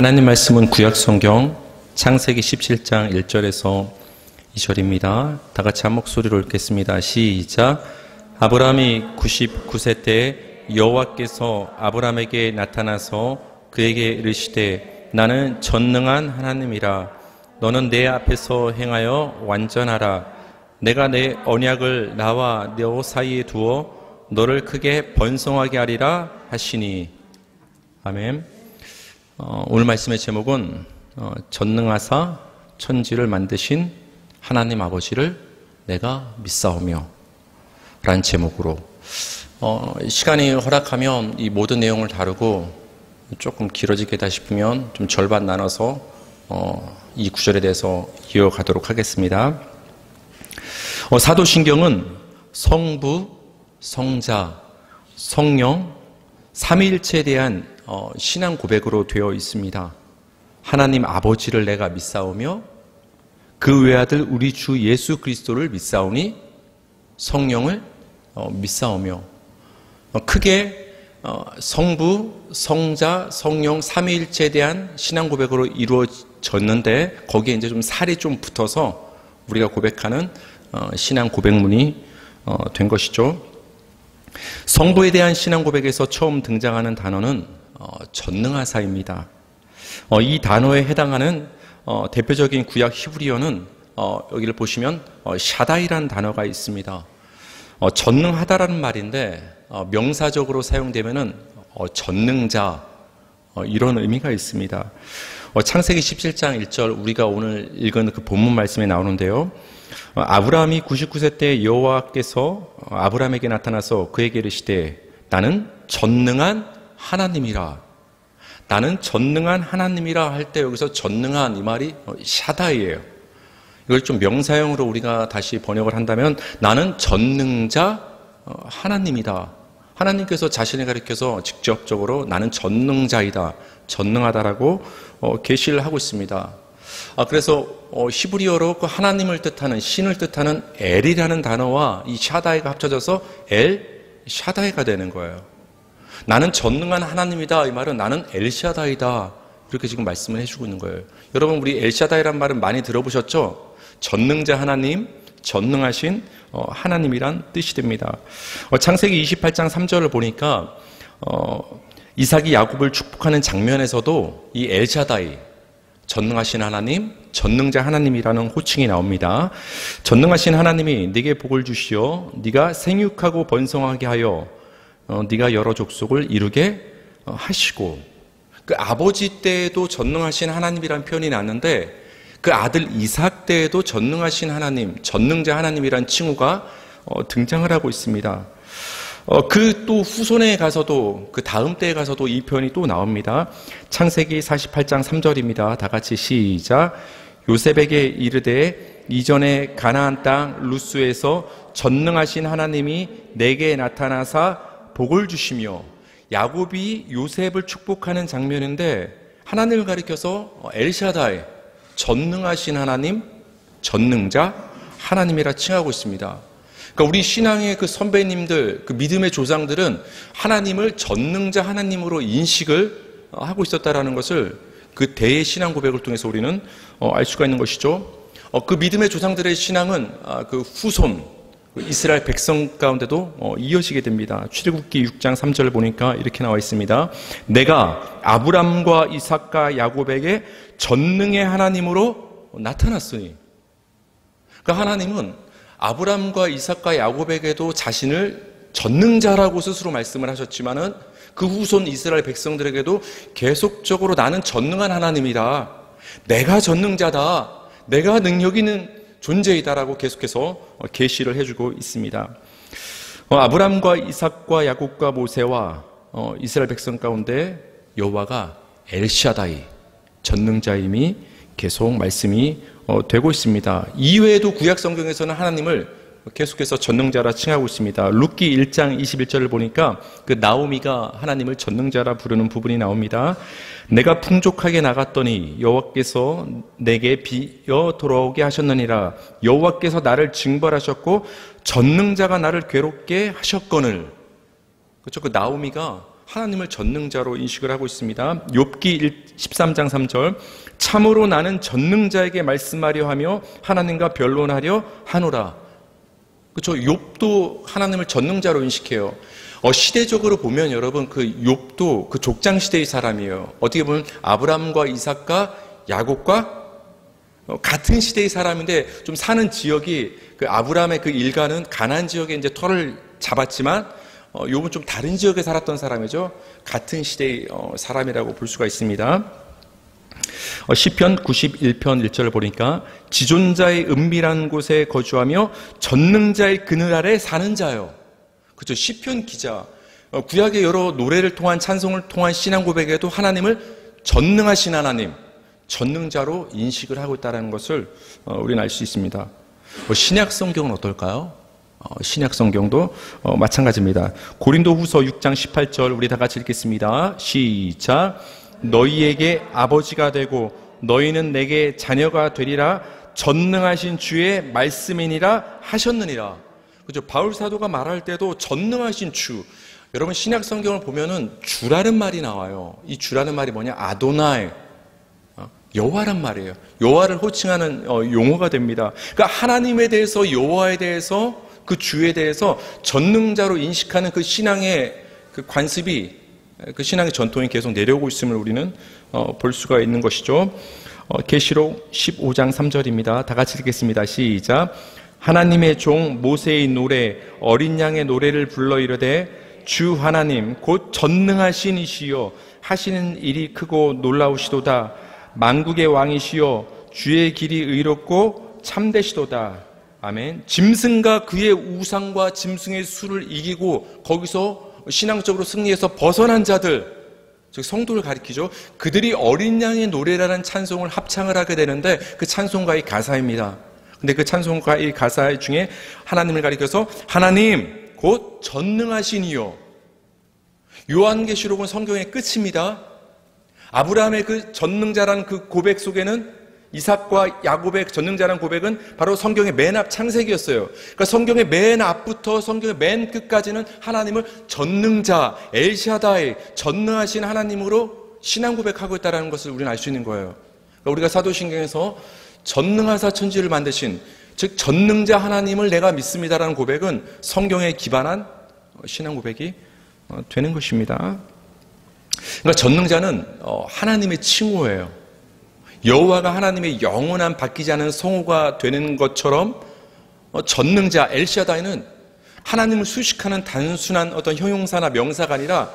하나님 말씀은 구약성경 창세기 17장 1절에서 2절입니다. 다 같이 한 목소리로 읽겠습니다. 시작. 아브라함이 99세 때 여호와께서 아브라함에게 나타나서 그에게 이르시되 나는 전능한 하나님이라. 너는 내 앞에서 행하여 완전하라. 내가 내 언약을 나와 너 사이에 두어 너를 크게 번성하게 하리라 하시니. 아멘. 오늘 말씀의 제목은 전능하사 천지를 만드신 하나님 아버지를 내가 믿사오며 라는 제목으로 시간이 허락하면 이 모든 내용을 다루고 조금 길어지겠다 싶으면 좀 절반 나눠서 이 구절에 대해서 이어가도록 하겠습니다. 사도신경은 성부, 성자, 성령, 삼위일체에 대한 신앙 고백으로 되어 있습니다. 하나님 아버지를 내가 믿사오며 그 외아들 우리 주 예수 그리스도를 믿사오니 성령을 믿사오며 크게 성부, 성자, 성령, 삼위일체에 대한 신앙 고백으로 이루어졌는데 거기에 이제 좀 살이 좀 붙어서 우리가 고백하는 신앙 고백문이 된 것이죠. 성부에 대한 신앙 고백에서 처음 등장하는 단어는 전능하사입니다. 이 단어에 해당하는 대표적인 구약 히브리어는 여기를 보시면 샤다이라는 단어가 있습니다. 전능하다라는 말인데 명사적으로 사용되면은 전능자 이런 의미가 있습니다. 창세기 17장 1절 우리가 오늘 읽은 그 본문 말씀에 나오는데요. 아브라함이 99세 때 여호와께서 아브라함에게 나타나서 그에게 이르시되 나는 전능한 하나님이라. 나는 전능한 하나님이라 할 때 여기서 전능한 이 말이 샤다이예요. 이걸 좀 명사형으로 우리가 다시 번역을 한다면 나는 전능자 하나님이다. 하나님께서 자신을 가리켜서 직접적으로 나는 전능자이다, 전능하다라고 계시를 하고 있습니다. 그래서 히브리어로 그 하나님을 뜻하는, 신을 뜻하는 엘이라는 단어와 이 샤다이가 합쳐져서 엘 샤다이가 되는 거예요. 나는 전능한 하나님이다, 이 말은 나는 엘샤다이다, 그렇게 지금 말씀을 해주고 있는 거예요. 여러분, 우리 엘샤다이란 말은 많이 들어보셨죠? 전능자 하나님, 전능하신 하나님이란 뜻이 됩니다. 창세기 28장 3절을 보니까 이삭이 야곱을 축복하는 장면에서도 이 엘샤다이, 전능하신 하나님, 전능자 하나님이라는 호칭이 나옵니다. 전능하신 하나님이 네게 복을 주시어 네가 생육하고 번성하게 하여 네가 여러 족속을 이루게 하시고. 그 아버지 때에도 전능하신 하나님이라는 표현이 나왔는데 그 아들 이삭 때에도 전능하신 하나님, 전능자 하나님이라는 칭호가 등장을 하고 있습니다. 그 또 후손에 가서도, 그 다음 때에 가서도 이 표현이 또 나옵니다. 창세기 48장 3절입니다. 다 같이 시작. 요셉에게 이르되 이전에 가나안 땅 루스에서 전능하신 하나님이 내게 나타나사 복을 주시며. 야곱이 요셉을 축복하는 장면인데 하나님을 가리켜서 엘샤다이, 전능하신 하나님, 전능자 하나님이라 칭하고 있습니다. 그러니까 우리 신앙의 그 선배님들, 그 믿음의 조상들은 하나님을 전능자 하나님으로 인식을 하고 있었다라는 것을 그 대의 신앙 고백을 통해서 우리는 알 수가 있는 것이죠. 그 믿음의 조상들의 신앙은 그 후손, 이스라엘 백성 가운데도 이어지게 됩니다. 출애굽기 6장 3절을 보니까 이렇게 나와 있습니다. 내가 아브람과 이삭과 야곱에게 전능의 하나님으로 나타났으니. 그러니까 하나님은 아브람과 이삭과 야곱에게도 자신을 전능자라고 스스로 말씀을 하셨지만은 그 후손 이스라엘 백성들에게도 계속적으로 나는 전능한 하나님이다, 내가 전능자다, 내가 능력 있는 존재이다라고 계속해서 계시를 해주고 있습니다. 아브람과 이삭과 야곱과 모세와 이스라엘 백성 가운데 여호와가 엘샤다이, 전능자임이 계속 말씀이 되고 있습니다. 이외에도 구약 성경에서는 하나님을 계속해서 전능자라 칭하고 있습니다. 룻기 1장 21절을 보니까 그 나오미가 하나님을 전능자라 부르는 부분이 나옵니다. 내가 풍족하게 나갔더니 여호와께서 내게 비어 돌아오게 하셨느니라. 여호와께서 나를 징벌하셨고 전능자가 나를 괴롭게 하셨거늘. 그렇죠? 그 나오미가 하나님을 전능자로 인식을 하고 있습니다. 욥기 13장 3절 참으로 나는 전능자에게 말씀하려 하며 하나님과 변론하려 하노라. 그렇죠? 욥도 하나님을 전능자로 인식해요. 시대적으로 보면 여러분 그 욥도 그 족장 시대의 사람이에요. 어떻게 보면 아브라함과 이삭과 야곱과 같은 시대의 사람인데 좀 사는 지역이 그 아브라함의 그 일가는 가나안 지역에 이제 터를 잡았지만 욥은 좀 다른 지역에 살았던 사람이죠. 같은 시대의 사람이라고 볼 수가 있습니다. 시편 91편 1절을 보니까 지존자의 은밀한 곳에 거주하며 전능자의 그늘 아래 사는 자요. 그렇죠. 시편 기자 구약의 여러 노래를 통한 찬송을 통한 신앙 고백에도 하나님을 전능하신 하나님, 전능자로 인식을 하고 있다는 것을 우리는 알 수 있습니다. 신약 성경은 어떨까요? 신약 성경도 마찬가지입니다. 고린도후서 6장 18절 우리 다 같이 읽겠습니다. 시작. 너희에게 아버지가 되고 너희는 내게 자녀가 되리라 전능하신 주의 말씀이니라 하셨느니라. 그죠? 바울 사도가 말할 때도 전능하신 주. 여러분 신약 성경을 보면은 주라는 말이 나와요. 이 주라는 말이 뭐냐? 아도나이. 여호와란 말이에요. 여호와를 호칭하는 용어가 됩니다. 그러니까 하나님에 대해서 여호와에 대해서 그 주에 대해서 전능자로 인식하는 그 신앙의 그 관습이 그 신앙의 전통이 계속 내려오고 있음을 우리는 볼 수가 있는 것이죠. 계시록 15장 3절입니다. 다 같이 읽겠습니다. 시작. 하나님의 종 모세의 노래 어린 양의 노래를 불러 이르되 주 하나님 곧 전능하신 이시여 하시는 일이 크고 놀라우시도다. 만국의 왕이시여 주의 길이 의롭고 참되시도다. 아멘. 짐승과 그의 우상과 짐승의 수를 이기고 거기서 신앙적으로 승리해서 벗어난 자들, 즉 성도를 가리키죠. 그들이 어린 양의 노래라는 찬송을 합창을 하게 되는데 그 찬송가의 가사입니다. 근데 그 찬송가의 가사 중에 하나님을 가리켜서 하나님 곧 전능하신 이요. 요한계시록은 성경의 끝입니다. 아브라함의 그 전능자라는 그 고백 속에는 이삭과 야곱의 전능자라는 고백은 바로 성경의 맨 앞 창세기였어요. 그러니까 성경의 맨 앞부터 성경의 맨 끝까지는 하나님을 전능자, 엘샤다이, 전능하신 하나님으로 신앙 고백하고 있다는 것을 우리는 알 수 있는 거예요. 그러니까 우리가 사도신경에서 전능하사 천지를 만드신, 즉 전능자 하나님을 내가 믿습니다라는 고백은 성경에 기반한 신앙 고백이 되는 것입니다. 그러니까 전능자는 하나님의 칭호예요. 여호와가 하나님의 영원한 바뀌지 않은 성호가 되는 것처럼 전능자 엘샤다이는 하나님을 수식하는 단순한 어떤 형용사나 명사가 아니라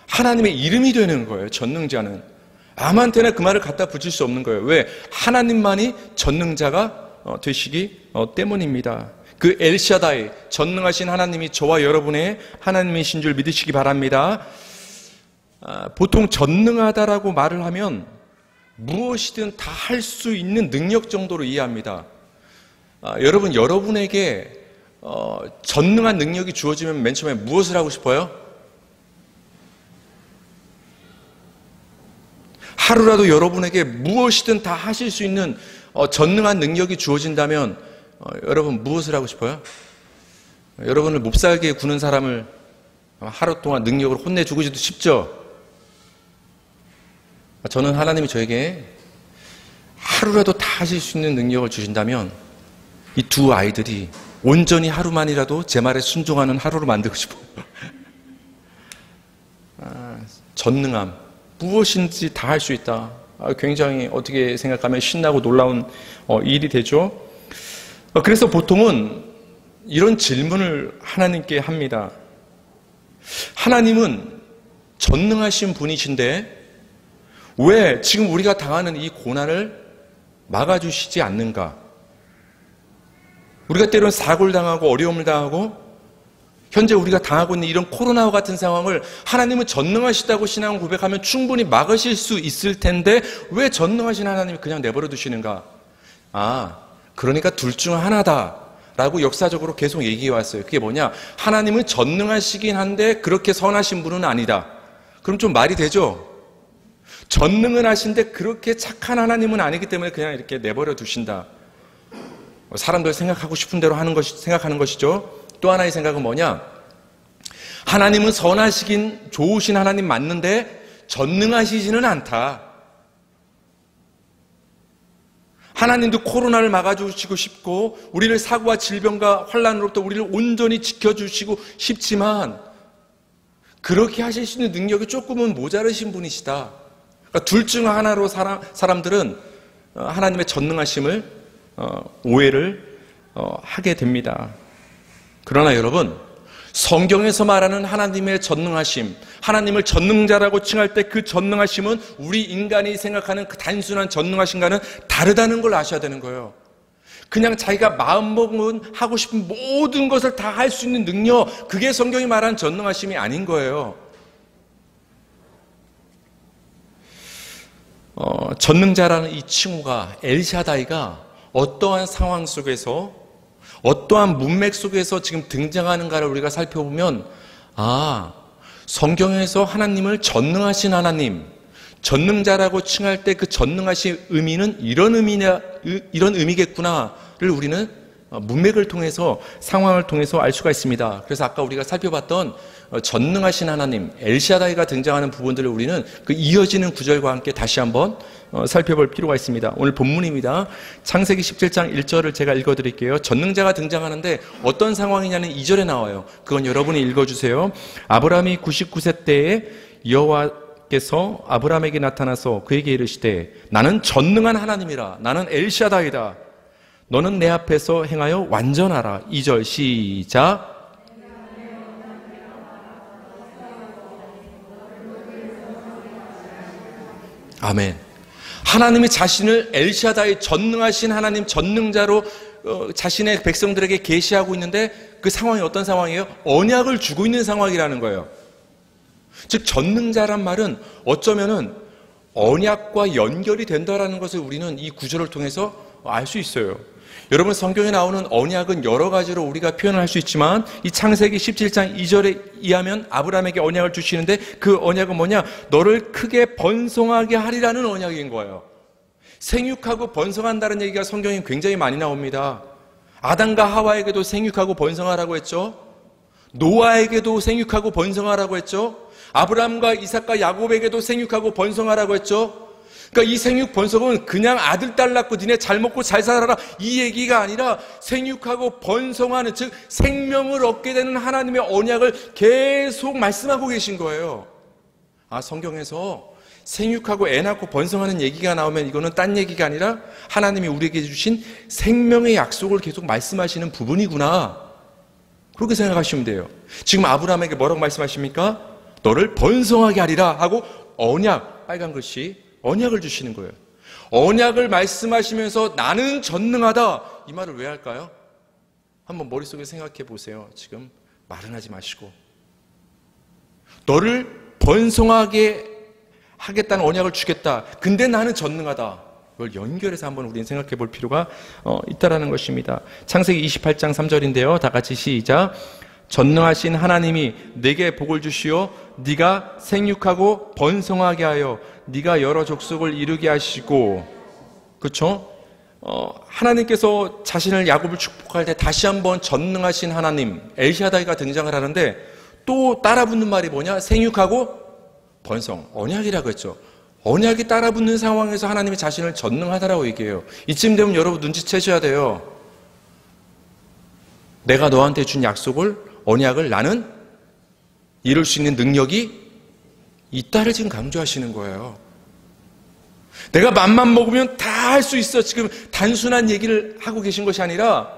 하나님의 이름이 되는 거예요. 전능자는 아무한테나 그 말을 갖다 붙일 수 없는 거예요. 왜? 하나님만이 전능자가 되시기 때문입니다. 그 엘샤다이, 전능하신 하나님이 저와 여러분의 하나님이신 줄 믿으시기 바랍니다. 보통 전능하다라고 말을 하면 무엇이든 다 할 수 있는 능력 정도로 이해합니다. 여러분, 여러분에게 전능한 능력이 주어지면 맨 처음에 무엇을 하고 싶어요? 하루라도 여러분에게 무엇이든 다 하실 수 있는 전능한 능력이 주어진다면 여러분 무엇을 하고 싶어요? 여러분을 몹살게 구는 사람을 하루 동안 능력으로 혼내주고지도 싶죠? 저는 하나님이 저에게 하루라도 다 하실 수 있는 능력을 주신다면 이 두 아이들이 온전히 하루만이라도 제 말에 순종하는 하루로 만들고 싶어요. 전능함, 무엇인지 다 할 수 있다. 굉장히 어떻게 생각하면 신나고 놀라운 일이 되죠. 그래서 보통은 이런 질문을 하나님께 합니다. 하나님은 전능하신 분이신데 왜 지금 우리가 당하는 이 고난을 막아주시지 않는가? 우리가 때로는 사고를 당하고 어려움을 당하고 현재 우리가 당하고 있는 이런 코로나와 같은 상황을 하나님은 전능하시다고 신앙을 고백하면 충분히 막으실 수 있을 텐데 왜 전능하신 하나님이 그냥 내버려 두시는가? 그러니까 둘 중 하나다라고 역사적으로 계속 얘기해 왔어요. 그게 뭐냐? 하나님은 전능하시긴 한데 그렇게 선하신 분은 아니다. 그럼 좀 말이 되죠? 전능은 하신데 그렇게 착한 하나님은 아니기 때문에 그냥 이렇게 내버려 두신다. 사람들 생각하고 싶은 대로 생각하는 것이죠. 또 하나의 생각은 뭐냐? 하나님은 선하시긴 좋으신 하나님 맞는데 전능하시지는 않다. 하나님도 코로나를 막아주시고 싶고 우리를 사고와 질병과 환난으로부터 우리를 온전히 지켜주시고 싶지만 그렇게 하실 수 있는 능력이 조금은 모자르신 분이시다. 그러니까 둘 중 하나로 사람들은 하나님의 전능하심을 오해를 하게 됩니다. 그러나 여러분, 성경에서 말하는 하나님의 전능하심, 하나님을 전능자라고 칭할 때 그 전능하심은 우리 인간이 생각하는 그 단순한 전능하심과는 다르다는 걸 아셔야 되는 거예요. 그냥 자기가 마음먹은 하고 싶은 모든 것을 다 할 수 있는 능력, 그게 성경이 말하는 전능하심이 아닌 거예요. 전능자라는 이 칭호가 엘샤다이가 어떠한 상황 속에서 어떠한 문맥 속에서 지금 등장하는가를 우리가 살펴보면 성경에서 하나님을 전능하신 하나님, 전능자라고 칭할 때 그 전능하신 의미는 이런 의미겠구나를 우리는 문맥을 통해서 상황을 통해서 알 수가 있습니다. 그래서 아까 우리가 살펴봤던 전능하신 하나님, 엘샤다이가 등장하는 부분들을 우리는 그 이어지는 구절과 함께 다시 한번 살펴볼 필요가 있습니다. 오늘 본문입니다. 창세기 17장 1절을 제가 읽어드릴게요. 전능자가 등장하는데 어떤 상황이냐는 2절에 나와요. 그건 여러분이 읽어주세요. 아브라함이 99세 때에 여호와께서 아브라함에게 나타나서 그에게 이르시되 나는 전능한 하나님이라. 나는 엘샤다이다. 너는 내 앞에서 행하여 완전하라. 2절 시작. 아멘. 하나님이 자신을 엘샤다이 전능하신 하나님 전능자로 자신의 백성들에게 계시하고 있는데 그 상황이 어떤 상황이에요? 언약을 주고 있는 상황이라는 거예요. 즉 전능자란 말은 어쩌면은 언약과 연결이 된다라는 것을 우리는 이 구절을 통해서 알 수 있어요. 여러분, 성경에 나오는 언약은 여러 가지로 우리가 표현을 할 수 있지만 이 창세기 17장 2절에 의하면 아브라함에게 언약을 주시는데 그 언약은 뭐냐? 너를 크게 번성하게 하리라는 언약인 거예요. 생육하고 번성한다는 얘기가 성경에 굉장히 많이 나옵니다. 아담과 하와에게도 생육하고 번성하라고 했죠. 노아에게도 생육하고 번성하라고 했죠. 아브라함과 이삭과 야곱에게도 생육하고 번성하라고 했죠. 그러니까 이 생육 번성은 그냥 아들 딸 낳고 니네 잘 먹고 잘 살아라 이 얘기가 아니라 생육하고 번성하는, 즉 생명을 얻게 되는 하나님의 언약을 계속 말씀하고 계신 거예요. 성경에서 생육하고 애 낳고 번성하는 얘기가 나오면 이거는 딴 얘기가 아니라 하나님이 우리에게 주신 생명의 약속을 계속 말씀하시는 부분이구나, 그렇게 생각하시면 돼요. 지금 아브라함에게 뭐라고 말씀하십니까? 너를 번성하게 하리라 하고 언약, 빨간 글씨 언약을 주시는 거예요. 언약을 말씀하시면서 나는 전능하다, 이 말을 왜 할까요? 한번 머릿속에 생각해 보세요. 지금 말은 하지 마시고 너를 번성하게 하겠다는 언약을 주겠다. 근데 나는 전능하다. 이걸 연결해서 한번 우리는 생각해 볼 필요가 있다라는 것입니다. 창세기 28장 3절인데요. 다 같이 시작. 전능하신 하나님이 내게 복을 주시어 네가 생육하고 번성하게 하여 네가 여러 족속을 이루게 하시고, 그렇죠? 하나님께서 자신을 야곱을 축복할 때 다시 한번 전능하신 하나님 엘샤다이가 등장을 하는데 또 따라붙는 말이 뭐냐? 생육하고 번성, 언약이라고 했죠. 언약이 따라붙는 상황에서 하나님이 자신을 전능하다라고 얘기해요. 이쯤 되면 여러분 눈치채셔야 돼요. 내가 너한테 준 약속을, 언약을 나는 이룰 수 있는 능력이 있다를 지금 강조하시는 거예요. 내가 맘만 먹으면 다 할 수 있어, 지금 단순한 얘기를 하고 계신 것이 아니라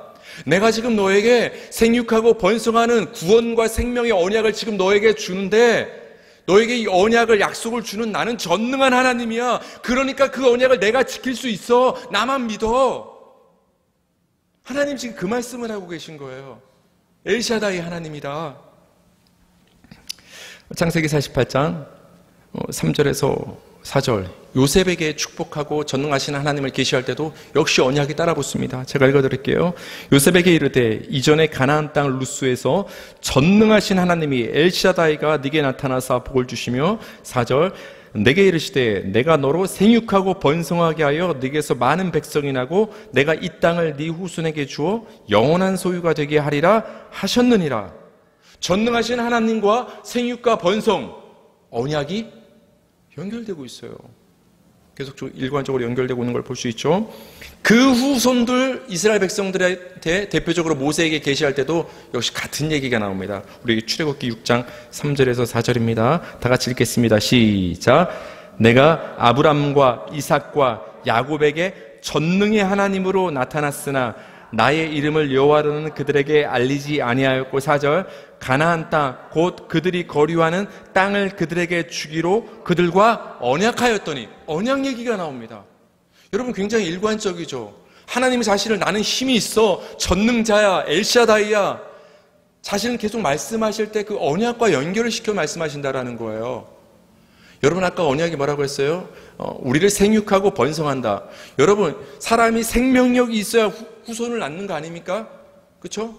내가 지금 너에게 생육하고 번성하는 구원과 생명의 언약을 지금 너에게 주는데 너에게 이 언약을, 약속을 주는 나는 전능한 하나님이야. 그러니까 그 언약을 내가 지킬 수 있어. 나만 믿어. 하나님 지금 그 말씀을 하고 계신 거예요. 엘샤다이 하나님이다. 창세기 48장 3절에서 4절, 요셉에게 축복하고 전능하신 하나님을 계시할 때도 역시 언약이 따라붙습니다. 제가 읽어드릴게요. 요셉에게 이르되 이전에 가나안 땅 루스에서 전능하신 하나님이 엘샤다이가 네게 나타나사 복을 주시며, 4절, 내게 이르시되 내가 너로 생육하고 번성하게 하여 네게서 많은 백성이 나고 내가 이 땅을 네 후손에게 주어 영원한 소유가 되게 하리라 하셨느니라. 전능하신 하나님과 생육과 번성, 언약이 연결되고 있어요. 계속 일관적으로 연결되고 있는 걸 볼 수 있죠. 그 후손들 이스라엘 백성들한테 대표적으로 모세에게 계시할 때도 역시 같은 얘기가 나옵니다. 우리 출애굽기 6장 3절에서 4절입니다. 다 같이 읽겠습니다. 시작. 내가 아브람과 이삭과 야곱에게 전능의 하나님으로 나타났으나 나의 이름을 여호와로는 그들에게 알리지 아니하였고 4절. 가나안 땅 곧 그들이 거류하는 땅을 그들에게 주기로 그들과 언약하였더니, 언약 얘기가 나옵니다. 여러분 굉장히 일관적이죠. 하나님이 자신을 나는 힘이 있어, 전능자야, 엘샤다이야, 자신은 계속 말씀하실 때 그 언약과 연결을 시켜 말씀하신다라는 거예요. 여러분 아까 언약이 뭐라고 했어요? 우리를 생육하고 번성한다. 여러분 사람이 생명력이 있어야 후손을 낳는 거 아닙니까? 그렇죠?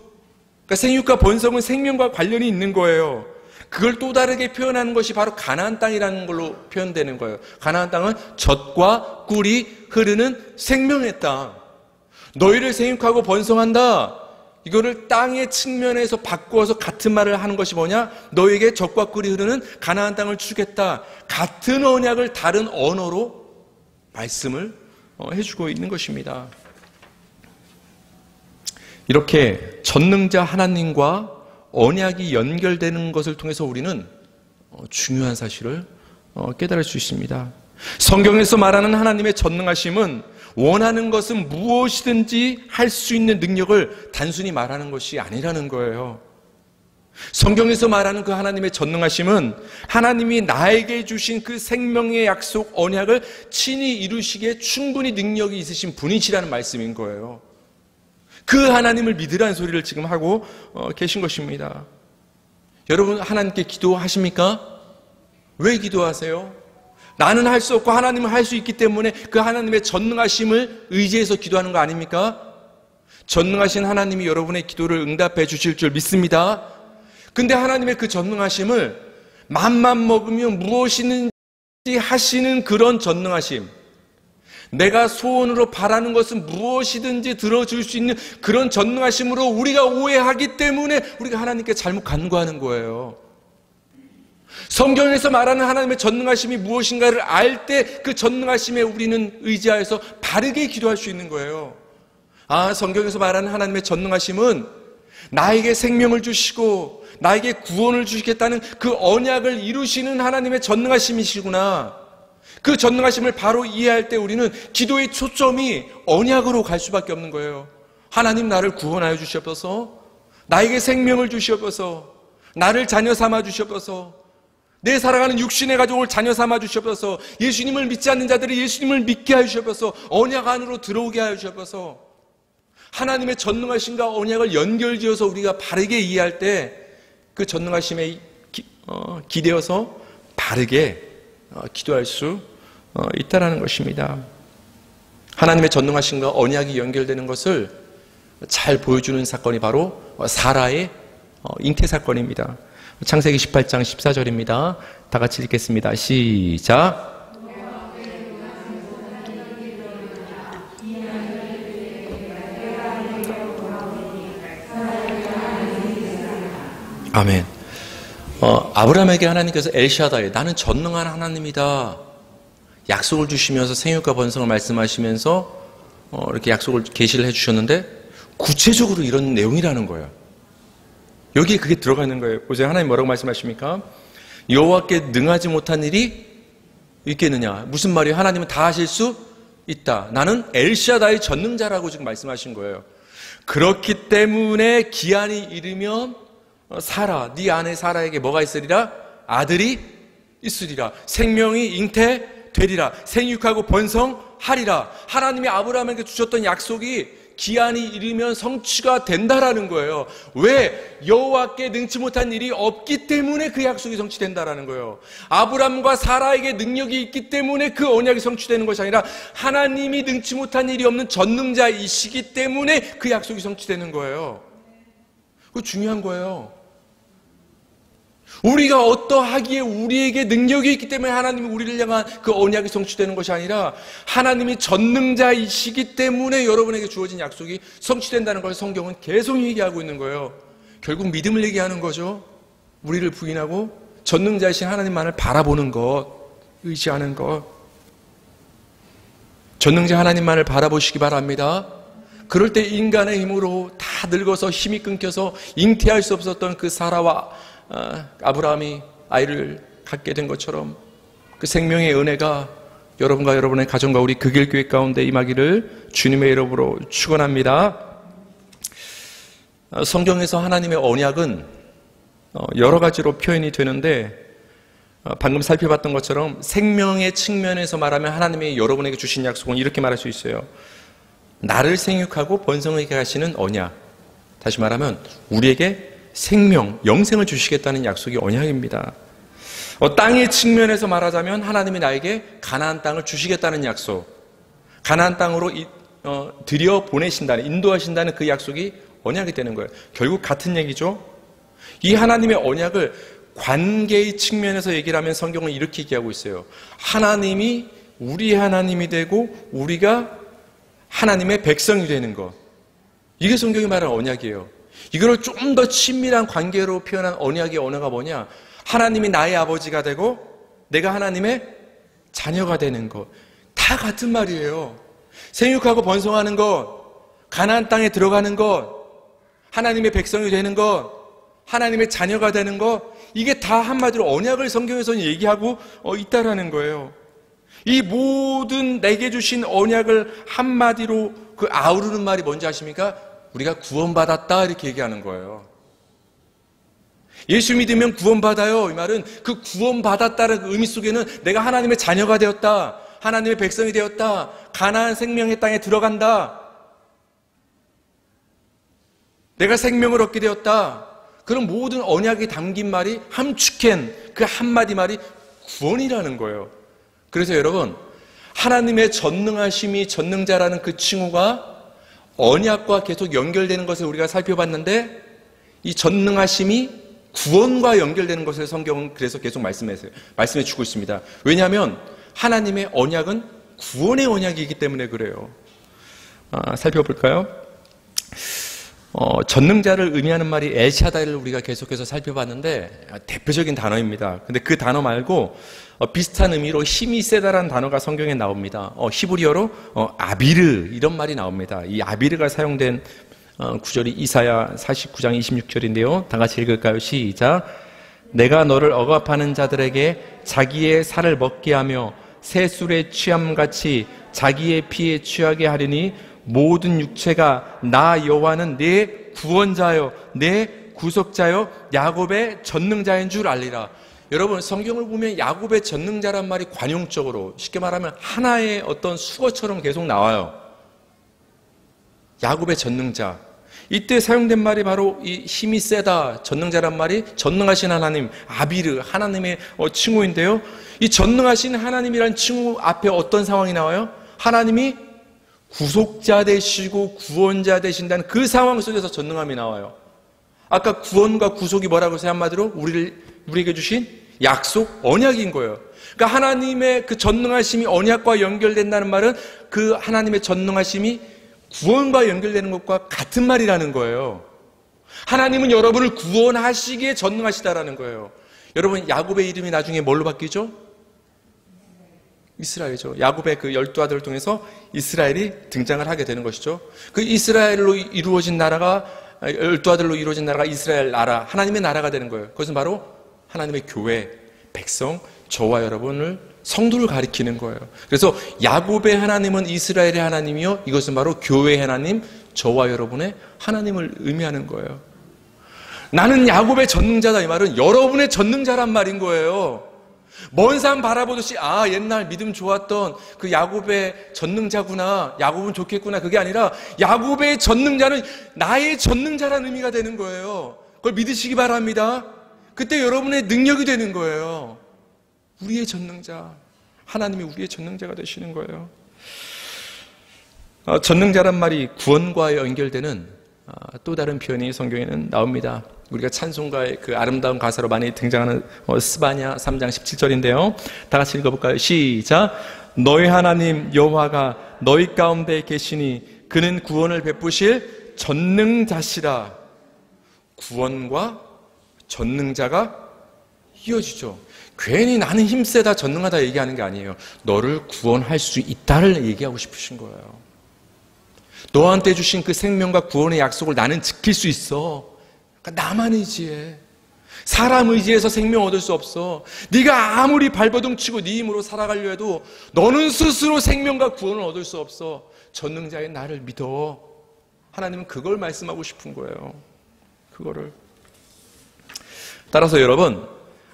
그러니까 생육과 번성은 생명과 관련이 있는 거예요. 그걸 또 다르게 표현하는 것이 바로 가나안 땅이라는 걸로 표현되는 거예요. 가나안 땅은 젖과 꿀이 흐르는 생명의 땅. 너희를 생육하고 번성한다. 이거를 땅의 측면에서 바꾸어서 같은 말을 하는 것이 뭐냐? 너에게 젖과 꿀이 흐르는 가나안 땅을 주겠다. 같은 언약을 다른 언어로 말씀을 해주고 있는 것입니다. 이렇게 전능자 하나님과 언약이 연결되는 것을 통해서 우리는 중요한 사실을 깨달을 수 있습니다. 성경에서 말하는 하나님의 전능하심은 원하는 것은 무엇이든지 할 수 있는 능력을 단순히 말하는 것이 아니라는 거예요. 성경에서 말하는 그 하나님의 전능하심은 하나님이 나에게 주신 그 생명의 약속 언약을 친히 이루시기에 충분히 능력이 있으신 분이시라는 말씀인 거예요. 그 하나님을 믿으라는 소리를 지금 하고 계신 것입니다. 여러분 하나님께 기도하십니까? 왜 기도하세요? 나는 할 수 없고 하나님은 할 수 있기 때문에 그 하나님의 전능하심을 의지해서 기도하는 거 아닙니까? 전능하신 하나님이 여러분의 기도를 응답해 주실 줄 믿습니다. 근데 하나님의 그 전능하심을 맘만 먹으면 무엇이든지 하시는 그런 전능하심, 내가 소원으로 바라는 것은 무엇이든지 들어줄 수 있는 그런 전능하심으로 우리가 오해하기 때문에 우리가 하나님께 잘못 간구하는 거예요. 성경에서 말하는 하나님의 전능하심이 무엇인가를 알 때 그 전능하심에 우리는 의지하여서 바르게 기도할 수 있는 거예요. 아, 성경에서 말하는 하나님의 전능하심은 나에게 생명을 주시고 나에게 구원을 주시겠다는 그 언약을 이루시는 하나님의 전능하심이시구나. 그 전능하심을 바로 이해할 때 우리는 기도의 초점이 언약으로 갈 수밖에 없는 거예요. 하나님 나를 구원하여 주시옵소서, 나에게 생명을 주시옵소서, 나를 자녀 삼아 주시옵소서, 내 사랑하는 육신의 가족을 자녀 삼아 주시옵소서, 예수님을 믿지 않는 자들이 예수님을 믿게 하여 주시옵소서, 언약 안으로 들어오게 하여 주시옵소서. 하나님의 전능하심과 언약을 연결지어서 우리가 바르게 이해할 때 그 전능하심에 기대어서 바르게 기도할 수 있다라는 것입니다. 하나님의 전능하심과 언약이 연결되는 것을 잘 보여주는 사건이 바로 사라의 잉태 사건입니다. 창세기 18장 14절입니다. 다 같이 읽겠습니다. 시작. 아멘. 아브라함에게 하나님께서 엘샤다이, 나는 전능한 하나님이다, 약속을 주시면서 생육과 번성을 말씀하시면서 이렇게 약속을 계시를 해주셨는데 구체적으로 이런 내용이라는 거예요. 여기에 그게 들어가 있는 거예요. 보세요. 하나님 뭐라고 말씀하십니까? 여호와께 능하지 못한 일이 있겠느냐. 무슨 말이에요? 하나님은 다 하실 수 있다. 나는 엘샤다이 전능자라고 지금 말씀하신 거예요. 그렇기 때문에 기한이 이르면 사라, 네 아내 사라에게 뭐가 있으리라? 아들이 있으리라. 생명이 잉태되리라. 생육하고 번성하리라. 하나님이 아브라함에게 주셨던 약속이 기한이 이르면 성취가 된다라는 거예요. 왜? 여호와께 능치 못한 일이 없기 때문에 그 약속이 성취된다라는 거예요. 아브라함과 사라에게 능력이 있기 때문에 그 언약이 성취되는 것이 아니라 하나님이 능치 못한 일이 없는 전능자이시기 때문에 그 약속이 성취되는 거예요. 그거 중요한 거예요. 우리가 어떠하기에 우리에게 능력이 있기 때문에 하나님이 우리를 향한 그 언약이 성취되는 것이 아니라 하나님이 전능자이시기 때문에 여러분에게 주어진 약속이 성취된다는 걸 성경은 계속 얘기하고 있는 거예요. 결국 믿음을 얘기하는 거죠. 우리를 부인하고 전능자이신 하나님만을 바라보는 것, 의지하는 것. 전능자 하나님만을 바라보시기 바랍니다. 그럴 때 인간의 힘으로 다 늙어서 힘이 끊겨서 잉태할 수 없었던 그 사라와 아브라함이 아이를 갖게 된 것처럼 그 생명의 은혜가 여러분과 여러분의 가정과 우리 극일교회 가운데 임하기를 주님의 이름으로 축원합니다. 성경에서 하나님의 언약은 여러 가지로 표현이 되는데 방금 살펴봤던 것처럼 생명의 측면에서 말하면 하나님이 여러분에게 주신 약속은 이렇게 말할 수 있어요. 나를 생육하고 번성하게 하시는 언약. 다시 말하면 우리에게 생명, 영생을 주시겠다는 약속이 언약입니다. 땅의 측면에서 말하자면 하나님이 나에게 가나안 땅을 주시겠다는 약속, 가나안 땅으로 들여 보내신다는, 인도하신다는 그 약속이 언약이 되는 거예요. 결국 같은 얘기죠. 이 하나님의 언약을 관계의 측면에서 얘기를 하면 성경은 이렇게 얘기하고 있어요. 하나님이 우리의 하나님이 되고 우리가 하나님의 백성이 되는 것. 이게 성경이 말하는 언약이에요. 이걸 좀 더 친밀한 관계로 표현한 언약의 언어가 뭐냐? 하나님이 나의 아버지가 되고 내가 하나님의 자녀가 되는 것. 다 같은 말이에요. 생육하고 번성하는 것, 가나안 땅에 들어가는 것, 하나님의 백성이 되는 것, 하나님의 자녀가 되는 것, 이게 다 한마디로 언약을 성경에서는 얘기하고 있다라는 거예요. 이 모든 내게 주신 언약을 한마디로 그 아우르는 말이 뭔지 아십니까? 우리가 구원받았다 이렇게 얘기하는 거예요. 예수 믿으면 구원받아요. 이 말은 그 구원받았다는 그 의미 속에는 내가 하나님의 자녀가 되었다, 하나님의 백성이 되었다, 가나안 생명의 땅에 들어간다, 내가 생명을 얻게 되었다. 그런 모든 언약이 담긴 말이 함축한 그 한마디 말이 구원이라는 거예요. 그래서 여러분, 하나님의 전능하심이 전능자라는 그 칭호가 언약과 계속 연결되는 것을 우리가 살펴봤는데, 이 전능하심이 구원과 연결되는 것을 성경은 그래서 계속 말씀해 주고 있습니다. 왜냐하면 하나님의 언약은 구원의 언약이기 때문에 그래요. 살펴볼까요? 전능자를 의미하는 말이 엘샤다이를 우리가 계속해서 살펴봤는데 대표적인 단어입니다. 근데 그 단어 말고 비슷한 의미로 힘이 세다라는 단어가 성경에 나옵니다. 히브리어로 아비르 이런 말이 나옵니다. 이 아비르가 사용된 구절이 이사야 49장 26절인데요. 다 같이 읽을까요? 시작. 내가 너를 억압하는 자들에게 자기의 살을 먹게 하며 새술에 취함같이 자기의 피에 취하게 하리니 모든 육체가 나 여호와는 내 구원자여 내 구속자여 야곱의 전능자인 줄 알리라. 여러분, 성경을 보면 야곱의 전능자란 말이 관용적으로, 쉽게 말하면 하나의 어떤 수어처럼 계속 나와요. 야곱의 전능자. 이때 사용된 말이 바로 이 힘이 세다, 전능자란 말이 전능하신 하나님, 아비르, 하나님의 칭호인데요. 이 전능하신 하나님이란 칭호 앞에 어떤 상황이 나와요? 하나님이 구속자 되시고 구원자 되신다는 그 상황 속에서 전능함이 나와요. 아까 구원과 구속이 뭐라고 해서 한마디로 우리에게 주신 약속, 언약인 거예요. 그러니까 하나님의 그 전능하심이 언약과 연결된다는 말은 그 하나님의 전능하심이 구원과 연결되는 것과 같은 말이라는 거예요. 하나님은 여러분을 구원하시기에 전능하시다라는 거예요. 여러분, 야곱의 이름이 나중에 뭘로 바뀌죠? 이스라엘이죠. 야곱의 그 12아들을 통해서 이스라엘이 등장을 하게 되는 것이죠. 그 이스라엘로 이루어진 나라가, 12아들로 이루어진 나라가 이스라엘 나라, 하나님의 나라가 되는 거예요. 그것은 바로 하나님의 교회, 백성, 저와 여러분을, 성도를 가리키는 거예요. 그래서 야곱의 하나님은 이스라엘의 하나님이요, 이것은 바로 교회의 하나님, 저와 여러분의 하나님을 의미하는 거예요. 나는 야곱의 전능자다, 이 말은 여러분의 전능자란 말인 거예요. 먼 산 바라보듯이 옛날 믿음 좋았던 그 야곱의 전능자구나, 야곱은 좋겠구나, 그게 아니라 야곱의 전능자는 나의 전능자라는 의미가 되는 거예요. 그걸 믿으시기 바랍니다. 그때 여러분의 능력이 되는 거예요. 우리의 전능자, 하나님이 우리의 전능자가 되시는 거예요. 전능자란 말이 구원과 연결되는 또 다른 표현이 성경에는 나옵니다. 우리가 찬송가의 그 아름다운 가사로 많이 등장하는 스바냐 3장 17절인데요. 다 같이 읽어볼까요? 시작. 너희 하나님 여호와가 너희 가운데 계시니 그는 구원을 베푸실 전능자시라. 구원과 전능자가 이어지죠. 괜히 나는 힘세다 전능하다 얘기하는 게 아니에요. 너를 구원할 수 있다를 얘기하고 싶으신 거예요. 너한테 주신 그 생명과 구원의 약속을 나는 지킬 수 있어. 그러니까 나만 의지해. 사람 의지해서 생명 얻을 수 없어. 네가 아무리 발버둥 치고 네 힘으로 살아가려 해도 너는 스스로 생명과 구원을 얻을 수 없어. 전능자의 나를 믿어. 하나님은 그걸 말씀하고 싶은 거예요. 그거를. 따라서 여러분,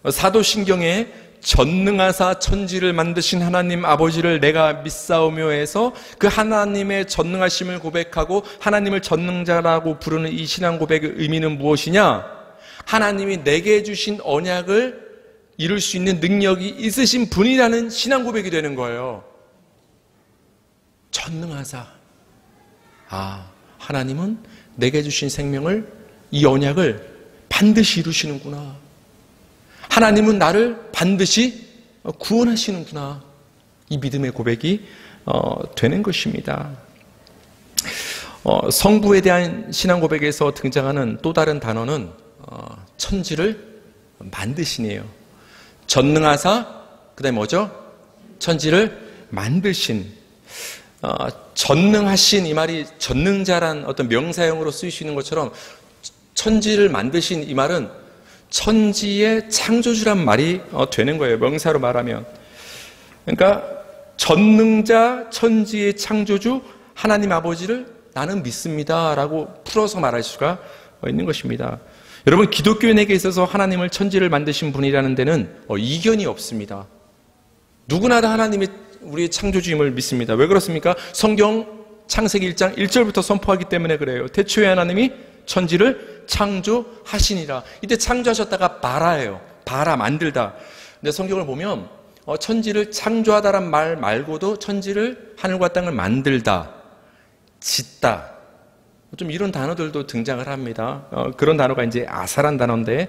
사도신경에 전능하사 천지를 만드신 하나님 아버지를 내가 믿사오며 해서 그 하나님의 전능하심을 고백하고 하나님을 전능자라고 부르는 이 신앙 고백의 의미는 무엇이냐? 하나님이 내게 주신 언약을 이룰 수 있는 능력이 있으신 분이라는 신앙 고백이 되는 거예요. 전능하사. 하나님은 내게 주신 생명을, 이 언약을 반드시 이루시는구나. 하나님은 나를 반드시 구원하시는구나. 이 믿음의 고백이 되는 것입니다. 성부에 대한 신앙 고백에서 등장하는 또 다른 단어는 천지를 만드신이에요. 전능하사, 그 다음에 뭐죠? 천지를 만드신. 전능하신, 이 말이 전능자란 어떤 명사형으로 쓰일 수 있는 것처럼 천지를 만드신 이 말은 천지의 창조주란 말이 되는 거예요. 명사로 말하면. 그러니까 전능자, 천지의 창조주 하나님 아버지를 나는 믿습니다 라고 풀어서 말할 수가 있는 것입니다. 여러분, 기독교인에게 있어서 하나님을 천지를 만드신 분이라는 데는 이견이 없습니다. 누구나 다 하나님이 우리의 창조주임을 믿습니다. 왜 그렇습니까? 성경 창세기 1장 1절부터 선포하기 때문에 그래요. 태초에 하나님이 천지를 창조하시니라. 이때 창조하셨다가 바라예요. 바라, 만들다. 근데 성경을 보면 천지를 창조하다란 말 말고도 천지를, 하늘과 땅을 만들다, 짓다, 좀 이런 단어들도 등장을 합니다. 그런 단어가 이제 아사란 단어인데,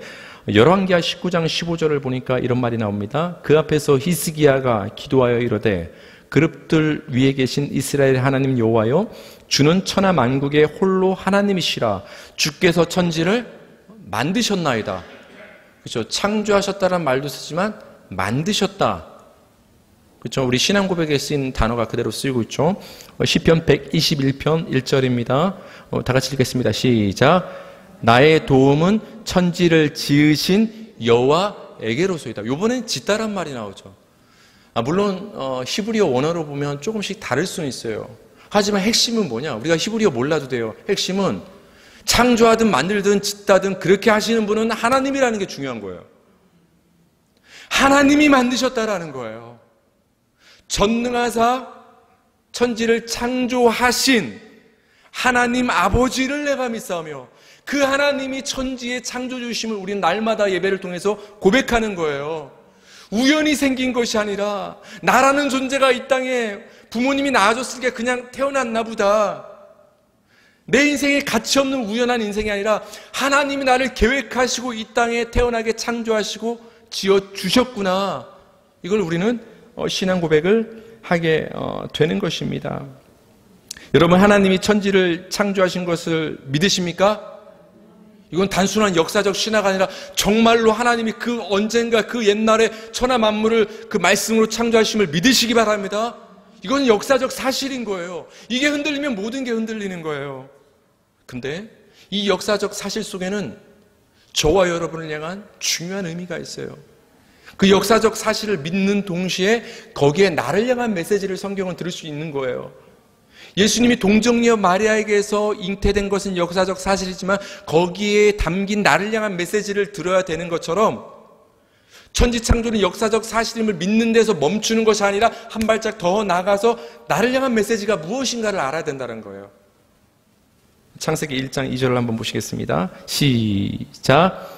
열왕기하 19장 15절을 보니까 이런 말이 나옵니다. 그 앞에서 히스기야가 기도하여 이르되 그룹들 위에 계신 이스라엘 하나님 여호와여, 주는 천하 만국의 홀로 하나님이시라. 주께서 천지를 만드셨나이다. 그렇죠? 창조하셨다는 말도 쓰지만 만드셨다. 그렇죠? 우리 신앙 고백에 쓰인 단어가 그대로 쓰이고 있죠. 시편 121편 1절입니다. 다 같이 읽겠습니다. 시작. 나의 도움은 천지를 지으신 여호와에게로소이다. 이번엔 짓다란 말이 나오죠. 물론 히브리어 원어로 보면 조금씩 다를 수는 있어요. 하지만 핵심은 뭐냐? 우리가 히브리어 몰라도 돼요. 핵심은 창조하든 만들든 짓다든 그렇게 하시는 분은 하나님이라는 게 중요한 거예요. 하나님이 만드셨다라는 거예요. 전능하사 천지를 창조하신 하나님 아버지를 내가 믿사오며, 그 하나님이 천지의 창조주심을 우리는 날마다 예배를 통해서 고백하는 거예요. 우연히 생긴 것이 아니라 나라는 존재가 이 땅에 부모님이 낳아줬으니까 그냥 태어났나 보다. 내 인생에 가치 없는 우연한 인생이 아니라 하나님이 나를 계획하시고 이 땅에 태어나게 창조하시고 지어주셨구나. 이걸 우리는 신앙 고백을 하게 되는 것입니다. 여러분, 하나님이 천지를 창조하신 것을 믿으십니까? 이건 단순한 역사적 신화가 아니라 정말로 하나님이 그 언젠가 그 옛날에 천하 만물을 그 말씀으로 창조하심을 믿으시기 바랍니다. 이건 역사적 사실인 거예요. 이게 흔들리면 모든 게 흔들리는 거예요. 근데 이 역사적 사실 속에는 저와 여러분을 향한 중요한 의미가 있어요. 그 역사적 사실을 믿는 동시에 거기에 나를 향한 메시지를 성경은 들을 수 있는 거예요. 예수님이 동정녀 마리아에게서 잉태된 것은 역사적 사실이지만 거기에 담긴 나를 향한 메시지를 들어야 되는 것처럼 천지창조는 역사적 사실임을 믿는 데서 멈추는 것이 아니라 한 발짝 더 나가서 나를 향한 메시지가 무엇인가를 알아야 된다는 거예요. 창세기 1장 2절을 한번 보시겠습니다. 시작.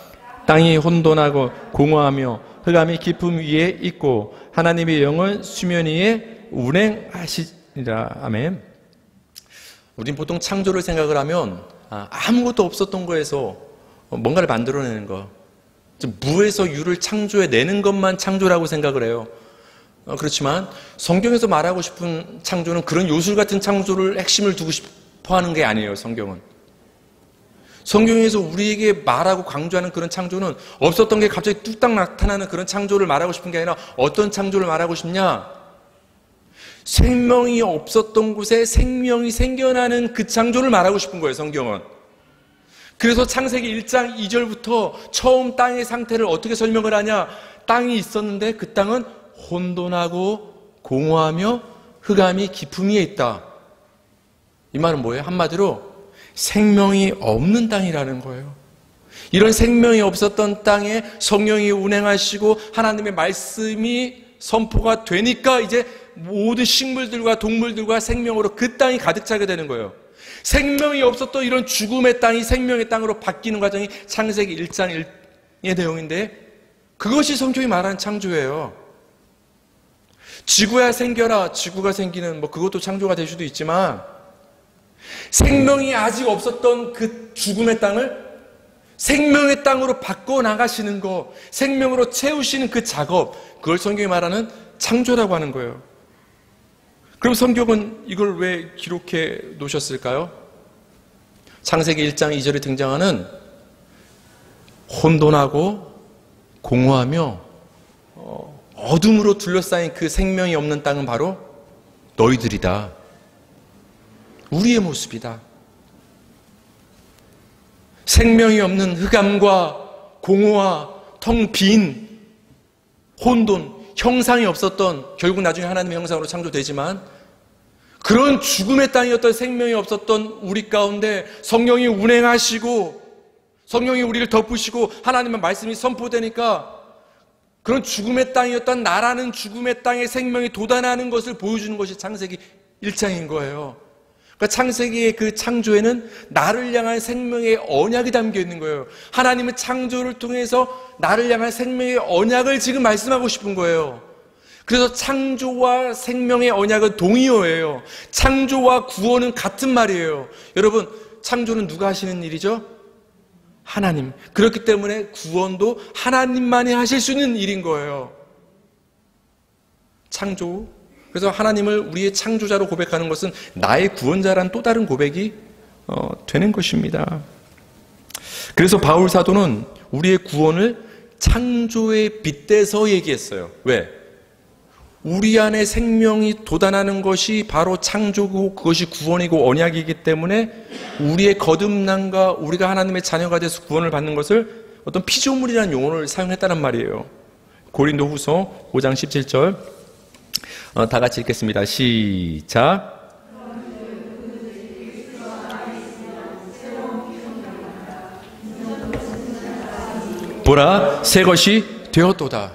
땅이 혼돈하고 공허하며 흑암이 깊음 위에 있고 하나님의 영은 수면 위에 운행하시니라. 아멘. 우린 보통 창조를 생각을 하면 아무것도 없었던 거에서 뭔가를 만들어내는 거, 무에서 유를 창조해내는 것만 창조라고 생각을 해요. 그렇지만 성경에서 말하고 싶은 창조는 그런 요술 같은 창조를 핵심을 두고 싶어 하는 게 아니에요. 성경은 성경에서 우리에게 말하고 강조하는 그런 창조는 없었던 게 갑자기 뚝딱 나타나는 그런 창조를 말하고 싶은 게 아니라 어떤 창조를 말하고 싶냐? 생명이 없었던 곳에 생명이 생겨나는 그 창조를 말하고 싶은 거예요, 성경은. 그래서 창세기 1장 2절부터 처음 땅의 상태를 어떻게 설명을 하냐? 땅이 있었는데 그 땅은 혼돈하고 공허하며 흑암이 깊음 위에 있다. 이 말은 뭐예요? 한마디로 생명이 없는 땅이라는 거예요. 이런 생명이 없었던 땅에 성령이 운행하시고 하나님의 말씀이 선포가 되니까 이제 모든 식물들과 동물들과 생명으로 그 땅이 가득 차게 되는 거예요. 생명이 없었던 이런 죽음의 땅이 생명의 땅으로 바뀌는 과정이 창세기 1장 1의 내용인데 그것이 성경이 말하는 창조예요. 지구야 생겨라, 지구가 생기는 그것도 창조가 될 수도 있지만 생명이 아직 없었던 그 죽음의 땅을 생명의 땅으로 바꿔나가시는 거, 생명으로 채우시는 그 작업, 그걸 성경이 말하는 창조라고 하는 거예요. 그럼 성경은 이걸 왜 기록해 놓으셨을까요? 창세기 1장 2절에 등장하는 혼돈하고 공허하며 어둠으로 둘러싸인 그 생명이 없는 땅은 바로 너희들이다. 우리의 모습이다. 생명이 없는 흑암과 공허와 텅 빈 혼돈, 형상이 없었던, 결국 나중에 하나님의 형상으로 창조되지만 그런 죽음의 땅이었던, 생명이 없었던 우리 가운데 성령이 운행하시고 성령이 우리를 덮으시고 하나님의 말씀이 선포되니까 그런 죽음의 땅이었던 나라는 죽음의 땅에 생명이 돋아나는 것을 보여주는 것이 창세기 1장인 거예요. 그러니까 창세기의 그 창조에는 나를 향한 생명의 언약이 담겨 있는 거예요. 하나님은 창조를 통해서 나를 향한 생명의 언약을 지금 말씀하고 싶은 거예요. 그래서 창조와 생명의 언약은 동의어예요. 창조와 구원은 같은 말이에요. 여러분, 창조는 누가 하시는 일이죠? 하나님. 그렇기 때문에 구원도 하나님만이 하실 수 있는 일인 거예요. 창조. 그래서 하나님을 우리의 창조자로 고백하는 것은 나의 구원자란 또 다른 고백이 되는 것입니다. 그래서 바울 사도는 우리의 구원을 창조에 빗대서 얘기했어요. 왜? 우리 안에 생명이 돋아나는 것이 바로 창조고 그것이 구원이고 언약이기 때문에 우리의 거듭남과 우리가 하나님의 자녀가 돼서 구원을 받는 것을 어떤 피조물이라는 용어를 사용했다는 말이에요. 고린도후서 5장 17절 다 같이 읽겠습니다. 시작. 보라, 새 것이 되었도다.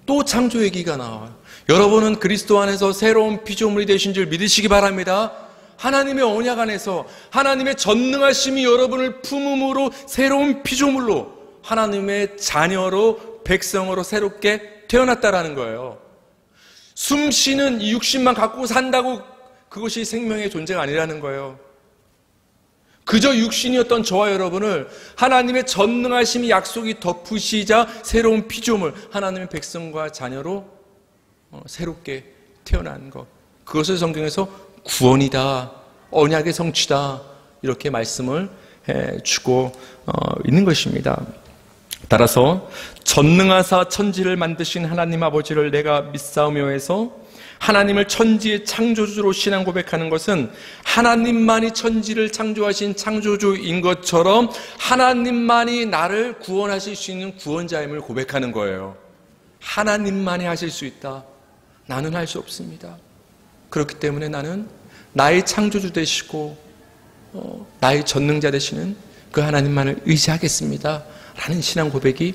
또 창조 얘기가 나와요. 여러분은 그리스도 안에서 새로운 피조물이 되신 줄 믿으시기 바랍니다. 하나님의 언약 안에서 하나님의 전능하심이 여러분을 품음으로 새로운 피조물로 하나님의 자녀로 백성으로 새롭게 태어났다라는 거예요. 숨 쉬는 이 육신만 갖고 산다고 그것이 생명의 존재가 아니라는 거예요. 그저 육신이었던 저와 여러분을 하나님의 전능하심이 약속이 덮으시자 새로운 피조물, 하나님의 백성과 자녀로 새롭게 태어난 것. 그것을 성경에서 구원이다, 언약의 성취다 이렇게 말씀을 해주고 있는 것입니다. 따라서 전능하사 천지를 만드신 하나님 아버지를 내가 믿사오며에서 하나님을 천지의 창조주로 신앙 고백하는 것은 하나님만이 천지를 창조하신 창조주인 것처럼 하나님만이 나를 구원하실 수 있는 구원자임을 고백하는 거예요. 하나님만이 하실 수 있다. 나는 할 수 없습니다. 그렇기 때문에 나는 나의 창조주 되시고 나의 전능자 되시는 그 하나님만을 의지하겠습니다. 라는 신앙 고백이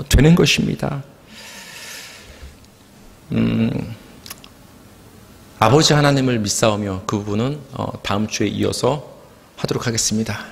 되는 것입니다. 아버지 하나님을 믿사오며 그 부분은 다음 주에 이어서 하도록 하겠습니다.